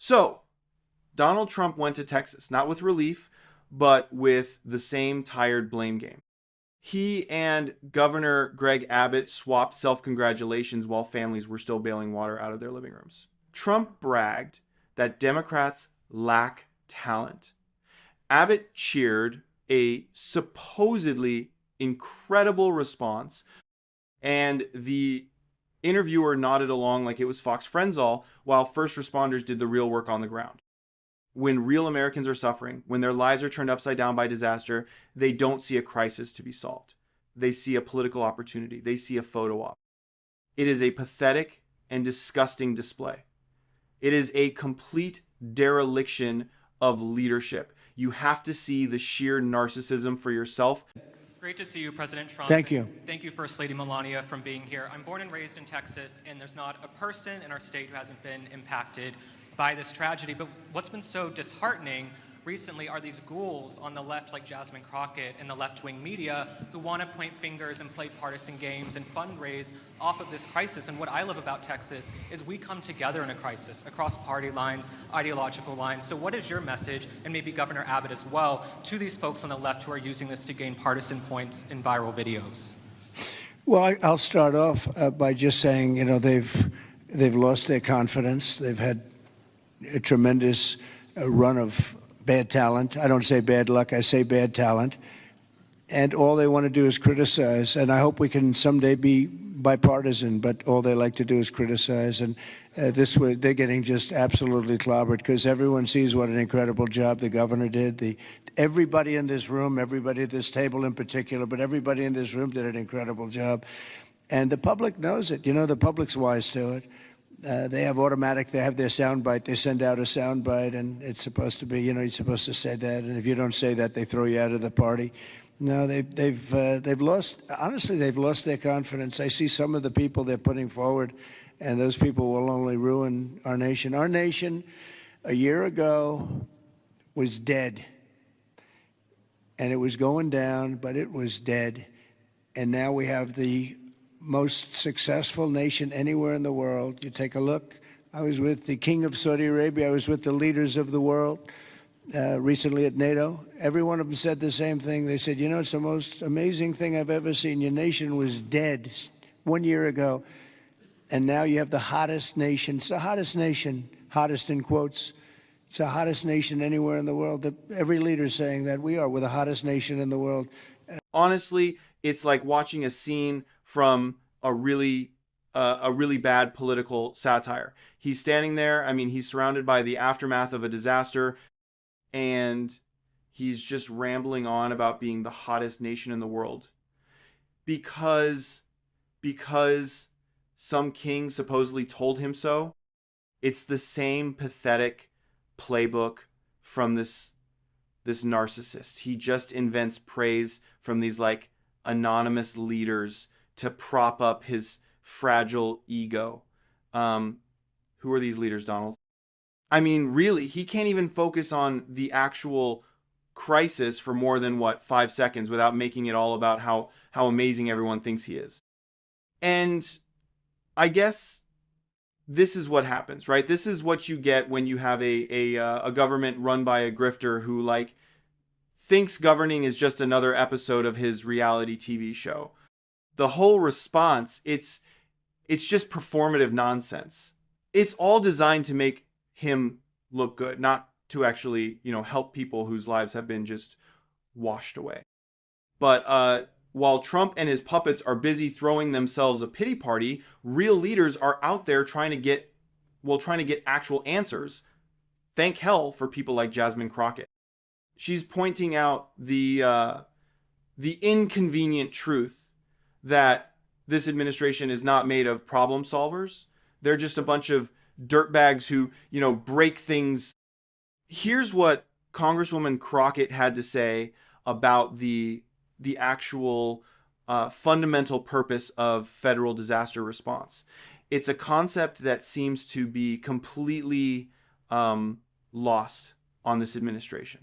So Donald Trump went to Texas, not with relief, but with the same tired blame game. He and Governor Greg Abbott swapped self-congratulations while families were still bailing water out of their living rooms. Trump bragged that Democrats lack talent. Abbott cheered a supposedly incredible response, and the interviewer nodded along like it was Fox Friends all, while first responders did the real work on the ground. When real Americans are suffering, when their lives are turned upside down by disaster, they don't see a crisis to be solved. They see a political opportunity. They see a photo op. It is a pathetic and disgusting display. It is a complete dereliction of leadership. You have to see the sheer narcissism for yourself. Great to see you, President Trump. Thank you. Thank you, First Lady Melania, for being here. I'm born and raised in Texas, and there's not a person in our state who hasn't been impacted by this tragedy. But what's been so disheartening recently are these ghouls on the left, like Jasmine Crockett and the left-wing media, who want to point fingers and play partisan games and fundraise off of this crisis. And what I love about Texas is we come together in a crisis across party lines, ideological lines. So what is your message, and maybe Governor Abbott as well, to these folks on the left who are using this to gain partisan points in viral videos? Well, I'll start off by just saying, they've lost their confidence. They've had a tremendous run of bad talent. I don't say bad luck, I say bad talent. And all they want to do is criticize. And I hope we can someday be bipartisan, but all they like to do is criticize. And this way, they're getting just absolutely clobbered because everyone sees what an incredible job the governor did. Everybody in this room, everybody at this table in particular, but everybody in this room did an incredible job. And the public knows it. The public's wise to it. They have their soundbite. They send out a soundbite, and it's supposed to be, you're supposed to say that. And if you don't say that, they throw you out of the party. No, they've lost. Honestly, they've lost their confidence. I see some of the people they're putting forward, and those people will only ruin our nation. Our nation, a year ago, was dead, and it was going down, but it was dead. And now we have the most successful nation anywhere in the world. You take a look. I was with the King of Saudi Arabia. I was with the leaders of the world recently at NATO. Every one of them said the same thing. They said, it's the most amazing thing I've ever seen. Your nation was dead 1 year ago, and now you have the hottest nation. It's the hottest nation, hottest in quotes. It's the hottest nation anywhere in the world. Every leader's saying that we're the hottest nation in the world. Honestly, it's like watching a scene from a really bad political satire. He's standing there. I mean, he's surrounded by the aftermath of a disaster, and he's just rambling on about being the hottest nation in the world because some king supposedly told him so. It's the same pathetic playbook from this narcissist. He just invents praise from these like anonymous leaders to prop up his fragile ego. Who are these leaders, Donald? I mean, really, he can't even focus on the actual crisis for more than, 5 seconds without making it all about how amazing everyone thinks he is. And I guess this is what happens, right? This is what you get when you have a government run by a grifter who, thinks governing is just another episode of his reality TV show. The whole response, it's just performative nonsense. It's all designed to make him look good, not to actually, help people whose lives have been just washed away. But while Trump and his puppets are busy throwing themselves a pity party, real leaders are out there trying to get actual answers. Thank hell for people like Jasmine Crockett. She's pointing out the inconvenient truth that this administration is not made of problem solvers. They're just a bunch of dirtbags who, break things. Here's what Congresswoman Crockett had to say about the actual fundamental purpose of federal disaster response. It's a concept that seems to be completely lost on this administration.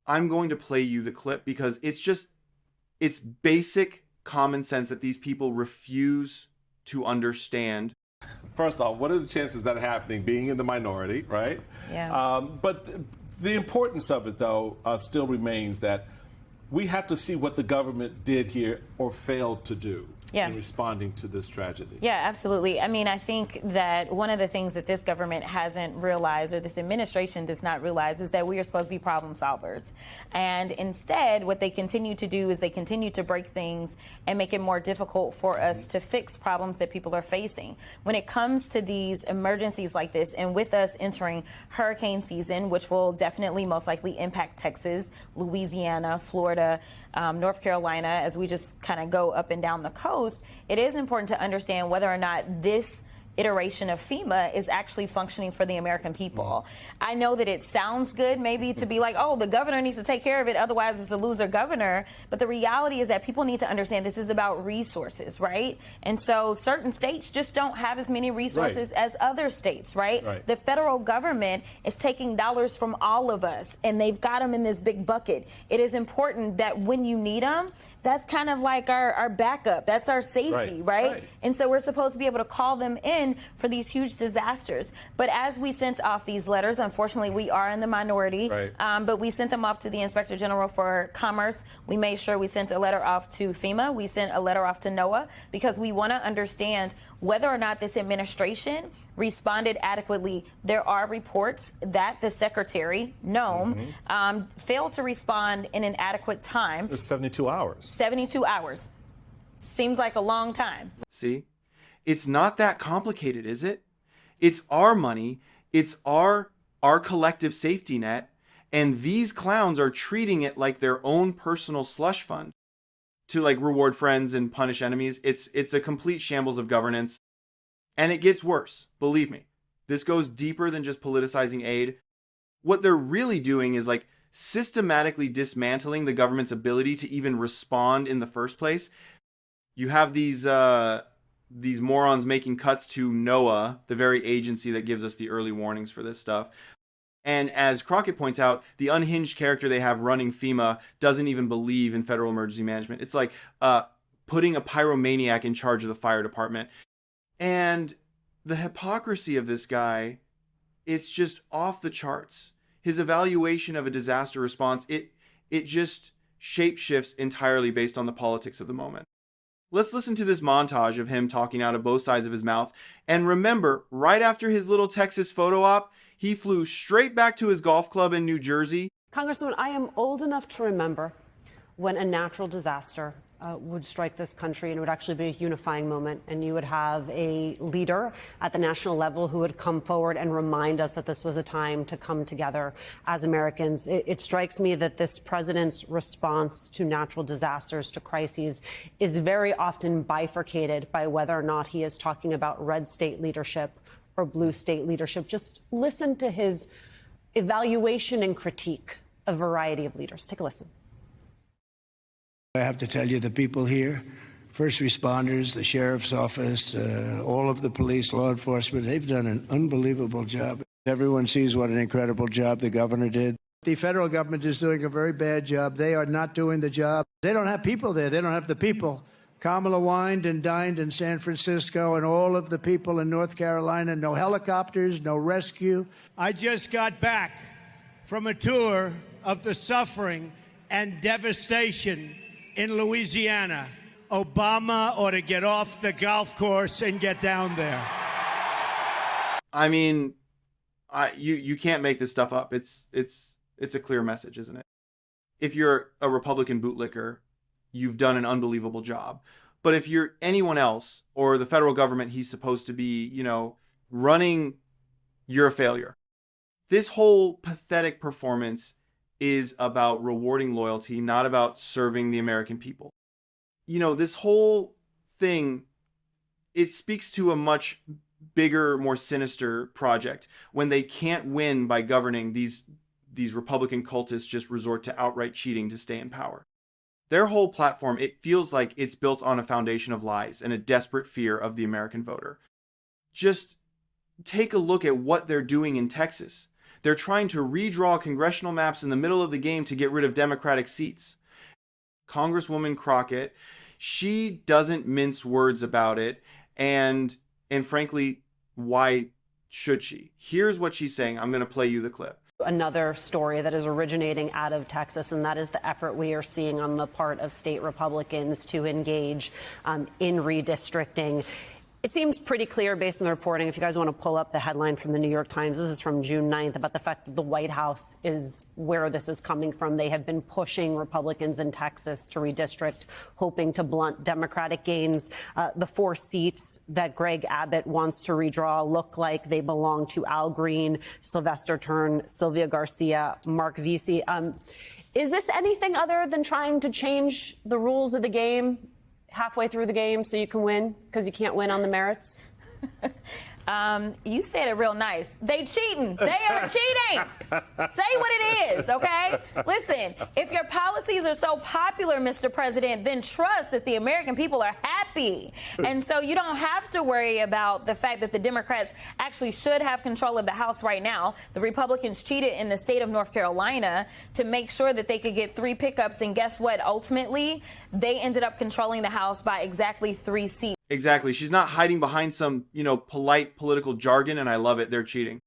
I'm going to play you the clip because it's basic common sense that these people refuse to understand. First off, what are the chances of that happening, being in the minority, right? Yeah. But the importance of it, though, still remains that we have to see what the government did here or failed to do in responding to this tragedy. Yeah, absolutely. I mean, I think that one of the things that this government hasn't realized, or this administration does not realize, is that we are supposed to be problem solvers. And instead, what they continue to do is they continue to break things and make it more difficult for us to fix problems that people are facing. When it comes to these emergencies like this, and with us entering hurricane season, which will definitely most likely impact Texas, Louisiana, Florida, North Carolina, as we just kind of go up and down the coast, it is important to understand whether or not this iteration of FEMA is actually functioning for the American people. I know that it sounds good maybe to be like, oh, the governor needs to take care of it, otherwise it's a loser governor. But the reality is that people need to understand this is about resources, right? And so certain states just don't have as many resources as other states, right? The federal government is taking dollars from all of us, and they've got them in this big bucket. It is important that when you need them, that's kind of like our backup. That's our safety, right? And so we're supposed to be able to call them in for these huge disasters. But as we sent off these letters, unfortunately, we are in the minority, but we sent them off to the Inspector General for Commerce. We made sure we sent a letter off to FEMA. We sent a letter off to NOAA, because we want to understand whether or not this administration responded adequately. There are reports that the Secretary, Noem, failed to respond in an adequate time. It was 72 hours. 72 hours. Seems like a long time. See? It's not that complicated, is it? It's our money. It's our collective safety net. And these clowns are treating it like their own personal slush fund to like reward friends and punish enemies. It's a complete shambles of governance. And it gets worse. Believe me. This goes deeper than just politicizing aid. What they're really doing is like systematically dismantling the government's ability to even respond in the first place. You have these morons making cuts to NOAA, the very agency that gives us the early warnings for this stuff. And as Crockett points out, the unhinged character they have running FEMA doesn't even believe in federal emergency management. It's like putting a pyromaniac in charge of the fire department. And the hypocrisy of this guy, it's just off the charts. His evaluation of a disaster response, it just shapeshifts entirely based on the politics of the moment. Let's listen to this montage of him talking out of both sides of his mouth. And remember, right after his little Texas photo op, he flew straight back to his golf club in New Jersey. Congresswoman, I am old enough to remember when a natural disaster would strike this country, and it would actually be a unifying moment, and you would have a leader at the national level who would come forward and remind us that this was a time to come together as Americans. It strikes me that this president's response to natural disasters, to crises, is very often bifurcated by whether or not he is talking about red state leadership or blue state leadership. Just listen to his evaluation and critique of a variety of leaders. Take a listen. I have to tell you, the people here, first responders, the sheriff's office, all of the police, law enforcement, they've done an unbelievable job. Everyone sees what an incredible job the governor did. The federal government is doing a very bad job. They are not doing the job. They don't have people there. They don't have the people. Kamala wined and dined in San Francisco, and all of the people in North Carolina, no helicopters, no rescue. I just got back from a tour of the suffering and devastation in Louisiana. Obama ought to get off the golf course and get down there. I mean, you can't make this stuff up. It's a clear message, isn't it? If you're a Republican bootlicker, you've done an unbelievable job. But if you're anyone else, or the federal government he's supposed to be, running, you're a failure. This whole pathetic performance is about rewarding loyalty, not about serving the American people. This whole thing, it speaks to a much bigger, more sinister project. When they can't win by governing, these Republican cultists just resort to outright cheating to stay in power. Their whole platform, it feels like it's built on a foundation of lies and a desperate fear of the American voter. Just take a look at what they're doing in Texas. They're trying to redraw congressional maps in the middle of the game to get rid of Democratic seats. Congresswoman Crockett, she doesn't mince words about it. And frankly, Why should she? Here's what she's saying. I'm going to play you the clip. Another story that is originating out of Texas, and that is the effort we are seeing on the part of state Republicans to engage in redistricting. It seems pretty clear based on the reporting. If you guys want to pull up the headline from the New York Times, this is from June 9th, about the fact that the White House is where this is coming from. They have been pushing Republicans in Texas to redistrict, hoping to blunt Democratic gains. The 4 seats that Greg Abbott wants to redraw look like they belong to Al Green, Sylvester Turner, Sylvia Garcia, Mark Vesey. Is this anything other than trying to change the rules of the game halfway through the game so you can win because you can't win on the merits? You said it real nice. They cheating. They are cheating. Say what it is, okay? Listen, if your policies are so popular, Mr. President, then trust that the American people are happy. And so you don't have to worry about the fact that the Democrats actually should have control of the House right now. The Republicans cheated in the state of North Carolina to make sure that they could get 3 pickups. And guess what? Ultimately, they ended up controlling the House by exactly 3 seats. Exactly. She's not hiding behind some, polite political jargon, and I love it. They're cheating.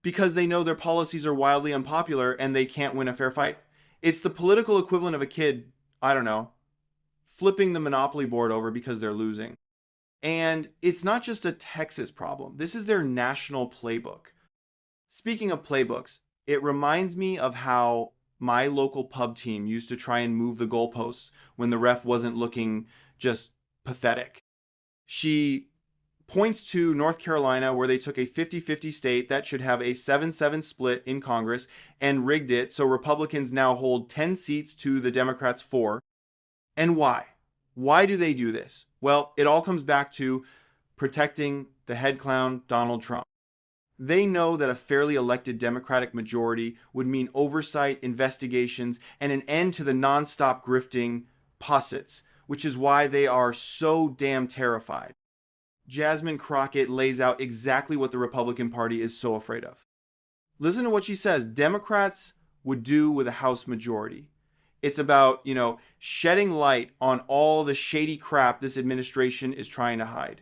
Because they know their policies are wildly unpopular and they can't win a fair fight. It's the political equivalent of a kid, I don't know, flipping the Monopoly board over because they're losing. And it's not just a Texas problem. This is their national playbook. Speaking of playbooks, it reminds me of how my local pub team used to try and move the goalposts when the ref wasn't looking just pathetic. She points to North Carolina, where they took a 50-50 state that should have a 7-7 split in Congress and rigged it so Republicans now hold 10 seats to the Democrats' 4. And why? Why do they do this? Well, it all comes back to protecting the head clown, Donald Trump. They know that a fairly elected Democratic majority would mean oversight, investigations, and an end to the nonstop grifting possets, which is why they are so damn terrified. Jasmine Crockett lays out exactly what the Republican Party is so afraid of. Listen to what she says Democrats would do with a House majority. It's about, shedding light on all the shady crap this administration is trying to hide.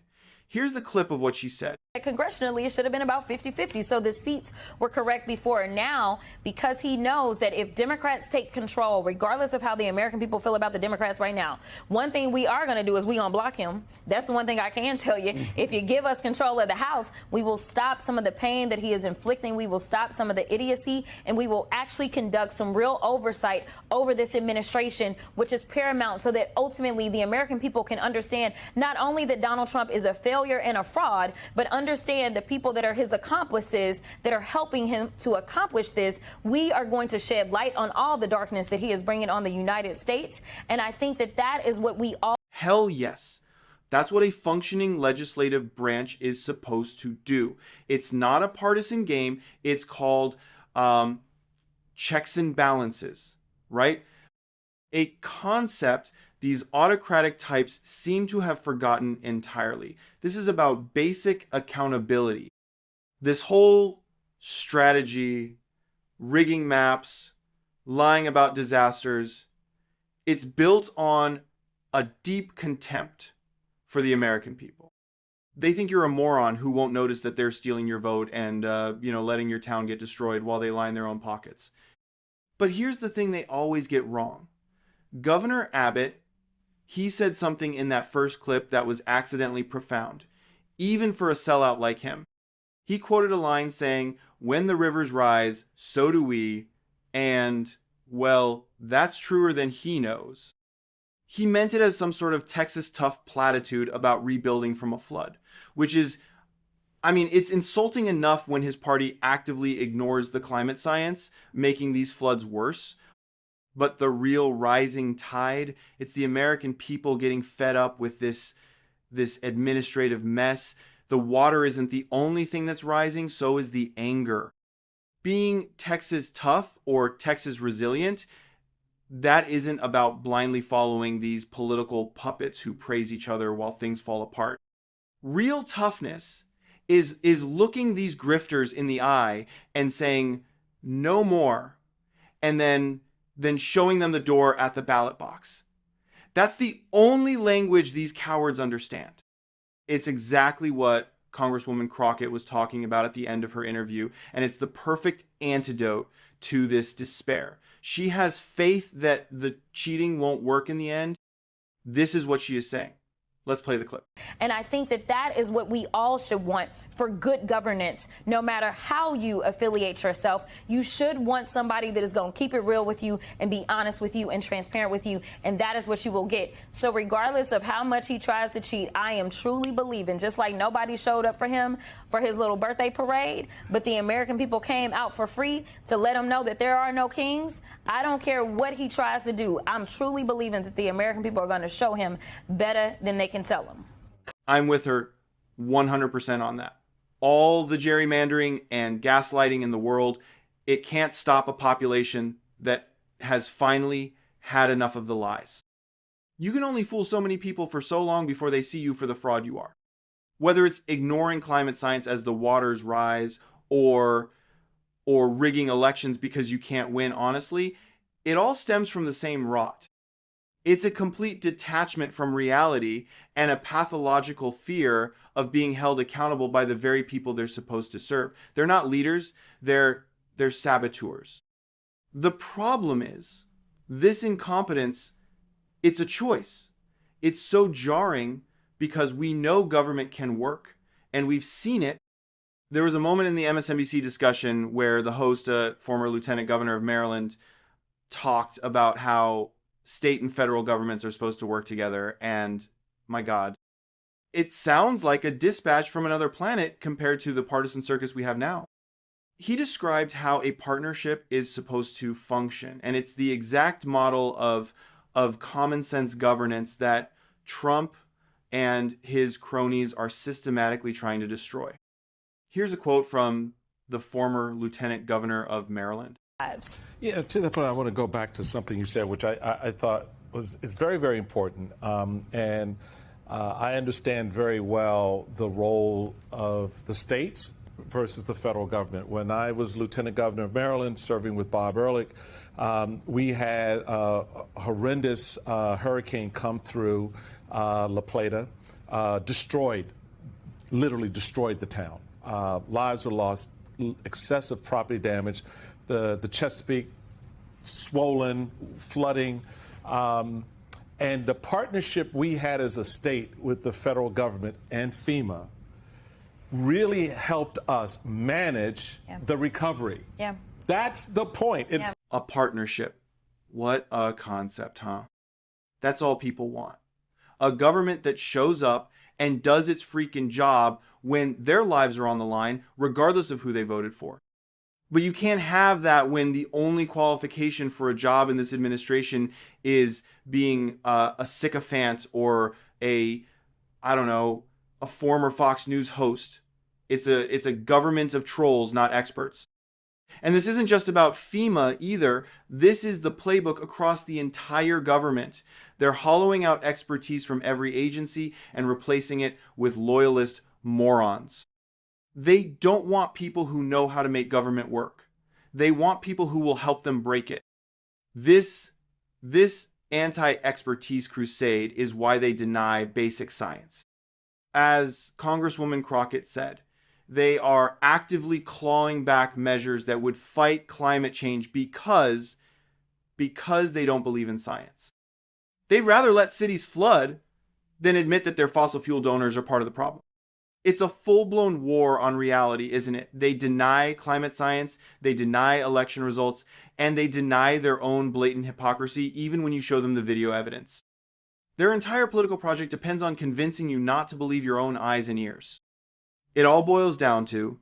Here's the clip of what she said. Congressionally, it should have been about 50-50. So the seats were correct before. Now, because he knows that if Democrats take control, regardless of how the American people feel about the Democrats right now, one thing we are going to do is we're going to block him. That's the one thing I can tell you. If you give us control of the House, we will stop some of the pain that he is inflicting. We will stop some of the idiocy, and we will actually conduct some real oversight over this administration, which is paramount so that ultimately the American people can understand not only that Donald Trump is a failure and a fraud, but understand the people that are his accomplices that are helping him to accomplish this. We are going to shed light on all the darkness that he is bringing on the United States. And I think that that is what we all... Hell yes. That's what a functioning legislative branch is supposed to do. It's not a partisan game. It's called checks and balances, right? A concept these autocratic types seem to have forgotten entirely. This is about basic accountability. This whole strategy, rigging maps, lying about disasters, it's built on a deep contempt for the American people. They think you're a moron who won't notice that they're stealing your vote and, letting your town get destroyed while they line their own pockets. But here's the thing they always get wrong. Governor Abbott, he said something in that first clip that was accidentally profound, even for a sellout like him. He quoted a line saying, "When the rivers rise, so do we," and, well, that's truer than he knows. He meant it as some sort of Texas tough platitude about rebuilding from a flood, which is, it's insulting enough when his party actively ignores the climate science, making these floods worse. But the real rising tide, it's the American people getting fed up with this administrative mess. The water isn't the only thing that's rising, so is the anger. Being Texas tough or Texas resilient, that isn't about blindly following these political puppets who praise each other while things fall apart. Real toughness is looking these grifters in the eye and saying, no more, and then showing them the door at the ballot box. That's the only language these cowards understand. It's exactly what Congresswoman Crockett was talking about at the end of her interview, and it's the perfect antidote to this despair. She has faith that the cheating won't work in the end. This is what she is saying. Let's play the clip. And I think that that is what we all should want for good governance. No matter how you affiliate yourself, you should want somebody that is going to keep it real with you and be honest with you and transparent with you. And that is what you will get. So regardless of how much he tries to cheat, I am truly believing, just like nobody showed up for him for his little birthday parade, but the American people came out for free to let him know that there are no kings. I don't care what he tries to do. I'm truly believing that the American people are going to show him better than they can tell him. I'm with her 100% on that. All the gerrymandering and gaslighting in the world, it can't stop a population that has finally had enough of the lies. You can only fool so many people for so long before they see you for the fraud you are. Whether it's ignoring climate science as the waters rise or rigging elections because you can't win honestly, it all stems from the same rot. It's a complete detachment from reality and a pathological fear of being held accountable by the very people they're supposed to serve. They're not leaders, they're saboteurs. The problem is, this incompetence, it's a choice. It's so jarring because we know government can work, and we've seen it. There was a moment in the MSNBC discussion where the host, a former lieutenant governor of Maryland, talked about how state and federal governments are supposed to work together, and my God, it sounds like a dispatch from another planet compared to the partisan circus we have now. He described how a partnership is supposed to function, and it's the exact model of common sense governance that Trump and his cronies are systematically trying to destroy. Here's a quote from the former lieutenant governor of Maryland. Yeah, to that point, I want to go back to something you said, which I thought is very, very important. I understand very well the role of the states versus the federal government. When I was lieutenant governor of Maryland, serving with Bob Ehrlich, we had a horrendous hurricane come through La Plata, literally destroyed the town. Lives were lost, excessive property damage. The Chesapeake swollen, flooding, and the partnership we had as a state with the federal government and FEMA really helped us manage the recovery. Yeah, that's the point. It's a partnership. What a concept, huh? That's all people want. A government that shows up and does its freaking job when their lives are on the line, regardless of who they voted for. But you can't have that when the only qualification for a job in this administration is being a sycophant or a former Fox News host. It's a government of trolls, not experts. And this isn't just about FEMA either. This is the playbook across the entire government. They're hollowing out expertise from every agency and replacing it with loyalist morons. They don't want people who know how to make government work. They want people who will help them break it. This anti-expertise crusade is why they deny basic science. As Congresswoman Crockett said, they are actively clawing back measures that would fight climate change because they don't believe in science. They'd rather let cities flood than admit that their fossil fuel donors are part of the problem. It's a full-blown war on reality, isn't it? They deny climate science, they deny election results, and they deny their own blatant hypocrisy even when you show them the video evidence. Their entire political project depends on convincing you not to believe your own eyes and ears. It all boils down to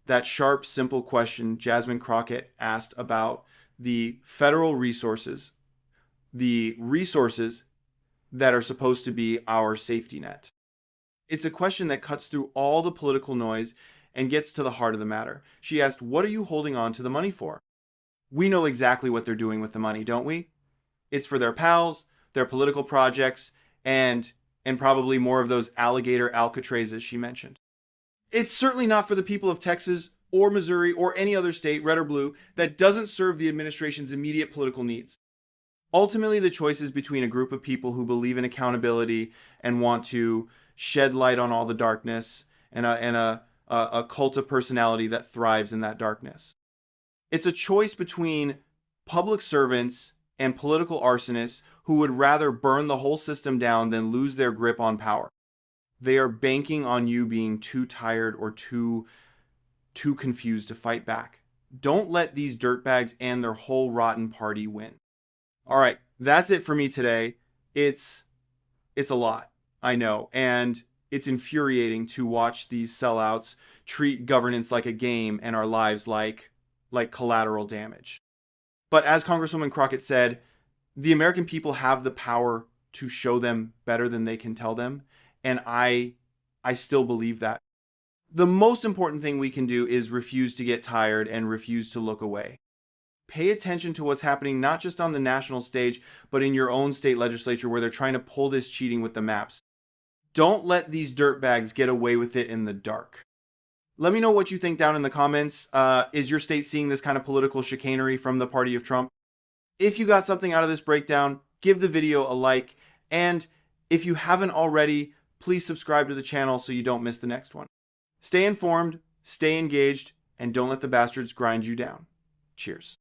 that sharp, simple question Jasmine Crockett asked about the federal resources, the resources that are supposed to be our safety net. It's a question that cuts through all the political noise and gets to the heart of the matter. She asked, what are you holding on to the money for? We know exactly what they're doing with the money, don't we? It's for their pals, their political projects, and probably more of those alligator Alcatrazes she mentioned. It's certainly not for the people of Texas or Missouri or any other state, red or blue, that doesn't serve the administration's immediate political needs. Ultimately, the choice is between a group of people who believe in accountability and want to shed light on all the darkness and a cult of personality that thrives in that darkness. It's a choice between public servants and political arsonists who would rather burn the whole system down than lose their grip on power. They are banking on you being too tired or too confused to fight back. Don't let these dirtbags and their whole rotten party win. All right, that's it for me today. It's a lot, I know, and it's infuriating to watch these sellouts treat governance like a game and our lives like collateral damage. But as Congresswoman Crockett said, the American people have the power to show them better than they can tell them, and I still believe that. The most important thing we can do is refuse to get tired and refuse to look away. Pay attention to what's happening not just on the national stage, but in your own state legislature where they're trying to pull this cheating with the maps. Don't let these dirtbags get away with it in the dark. Let me know what you think down in the comments. Is your state seeing this kind of political chicanery from the party of Trump? If you got something out of this breakdown, give the video a like. And if you haven't already, please subscribe to the channel so you don't miss the next one. Stay informed, stay engaged, and don't let the bastards grind you down. Cheers.